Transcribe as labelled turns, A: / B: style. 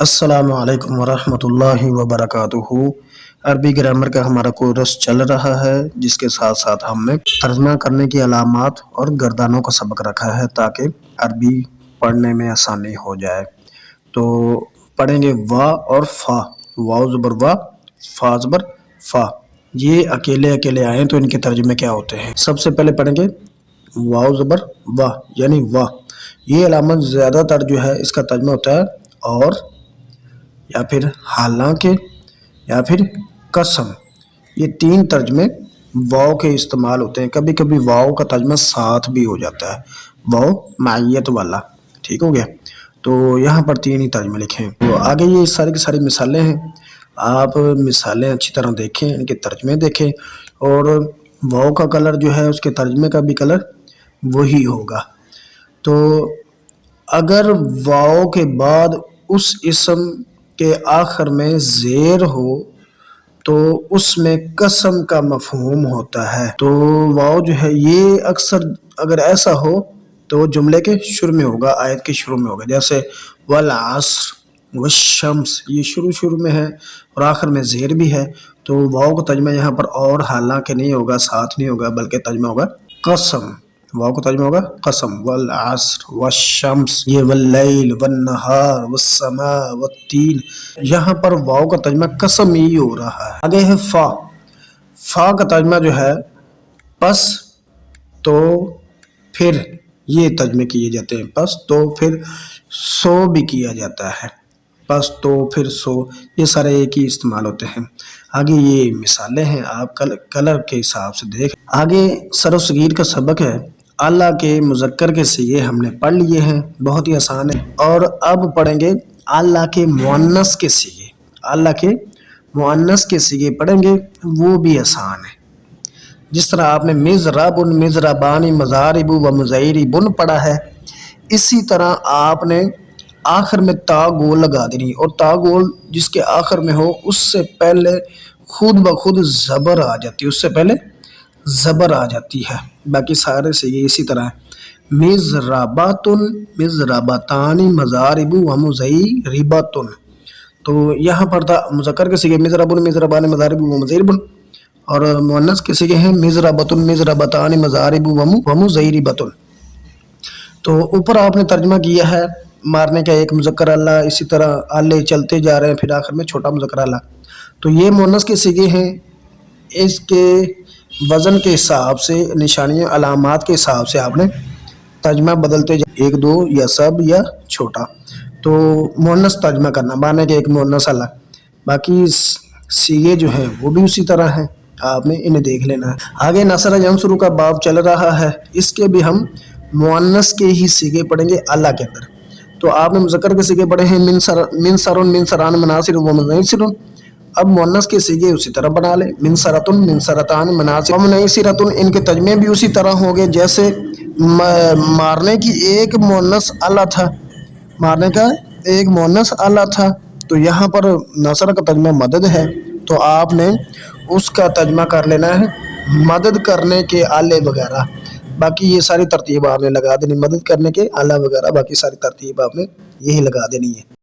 A: السلام علیکم ورحمۃ اللہ وبرکاتہ۔ عربی گرامر کا ہمارا کورس چل رہا ہے، جس کے ساتھ ساتھ ہم نے ترجمہ کرنے کی علامات اور گردانوں کا سبق رکھا ہے تاکہ عربی پڑھنے میں آسانی ہو جائے۔ تو پڑھیں گے وا اور فا، واو زبر وا، فا زبر فا۔ یہ اکیلے اکیلے آئیں تو ان کے ترجمے کیا ہوتے ہیں۔ سب سے پہلے پڑھیں گے واو زبر وا یعنی وا۔ یہ علامت زیادہ تر جو ہے اس کا ترجمہ ہوتا ہے اور، یا پھر حالانکہ، یا پھر قسم۔ یہ تین ترجمے واو کے استعمال ہوتے ہیں۔ کبھی کبھی واو کا ترجمہ ساتھ بھی ہو جاتا ہے، واو معیت والا۔ ٹھیک ہو گیا؟ تو یہاں پر تین ہی ترجمے لکھیں۔ تو آگے یہ ساری کی ساری مثالیں ہیں، آپ مثالیں اچھی طرح دیکھیں، ان کے ترجمے دیکھیں، اور واو کا کلر جو ہے اس کے ترجمے کا بھی کلر وہی ہوگا۔ تو اگر واو کے بعد اس اسم کے آخر میں زیر ہو تو اس میں قسم کا مفہوم ہوتا ہے۔ تو واو جو ہے یہ اکثر اگر ایسا ہو تو جملے کے شروع میں ہوگا، آیت کے شروع میں ہوگا، جیسے والعصر والشمس، یہ شروع میں ہے اور آخر میں زیر بھی ہے۔ تو واو کا ترجمہ یہاں پر اور حالانکہ نہیں ہوگا، ساتھ نہیں ہوگا، بلکہ ترجمہ ہوگا قسم۔ واو کا ترجمہ ہوگا قسم، والعصر والشمس، یہ واللیل والنہار والسماء والتین۔ یہاں پر واو کا ترجمہ قسم ہی ہو رہا ہے۔ آگے ہے فا۔ فا کا ترجمہ جو ہے پس تو پھر، یہ ترجمے کیے جاتے ہیں، پس تو پھر سو بھی کیا جاتا ہے، پس تو پھر سو، یہ سارے ایک ہی استعمال ہوتے ہیں۔ آگے یہ مثالیں ہیں، آپ کلر کے حساب سے دیکھ۔ آگے سر و صغیر کا سبق ہے۔ اللہ کے مذکر کے صیغے ہم نے پڑھ لیے ہیں، بہت ہی آسان ہے۔ اور اب پڑھیں گے اللہ کے مؤنث کے صیغے۔ اللہ کے مؤنث کے صیغے پڑھیں گے، وہ بھی آسان ہے۔ جس طرح آپ نے مضرب، مضربان، مضارب و مضارب پڑھا ہے، اسی طرح آپ نے آخر میں تا گول لگا دینی، اور تا گول جس کے آخر میں ہو اس سے پہلے خود بخود زبر آ جاتی ہے، اس سے پہلے زبر آ جاتی ہے۔ باقی سارے سے یہ اسی طرح ہے۔ مضربات، مضربتان، مضارب و مضاربات۔ تو یہاں پر تھا مذکر کے صیغے مضرب، مضربان، مضارب و مضارب، اور مؤنث کے صیغے ہیں مضربۃ، مضربتان، مضارب و مضاربات۔ تو اوپر آپ نے ترجمہ کیا ہے مارنے کا ایک مذکر اللہ، اسی طرح آلے چلتے جا رہے ہیں، پھر آخر میں چھوٹا مذکر اللہ۔ تو یہ مؤنث کے صیغے ہیں، اس کے وزن کے حساب سے، نشانیاں علامات کے حساب سے آپ نے ترجمہ بدلتے ایک دو یا سب یا چھوٹا۔ تو مؤنث ترجمہ کرنا، مارنے کے ایک مؤنث اللہ، باقی صیغے جو ہیں وہ بھی اسی طرح ہیں، آپ نے انہیں دیکھ لینا ہے۔ آگے نصر ینصر کا باب چل رہا ہے، اس کے بھی ہم مؤنث کے ہی صیغے پڑھیں گے اللہ کے اندر۔ تو آپ نے مذکر کے صیغے پڑھے ہیں منصر، منصران، مناصر و منیصر۔ اب مؤنث کے صیغے اسی طرح بنا لیں، منصرۃ، منصرتان، مناصر و منیصرۃ۔ ان کے ترجمے بھی اسی طرح ہوں گے، جیسے مارنے کی ایک مؤنث اللہ تھا، مارنے کا ایک مؤنث اللہ تھا، تو یہاں پر نصر کا ترجمہ مدد ہے، تو آپ نے اس کا ترجمہ کر لینا ہے مدد کرنے کے آلے وغیرہ۔ باقی یہ ساری ترتیب آپ نے لگا دینی، مدد کرنے کے آلہ وغیرہ، باقی ساری ترتیب آپ نے یہی لگا دینی ہے۔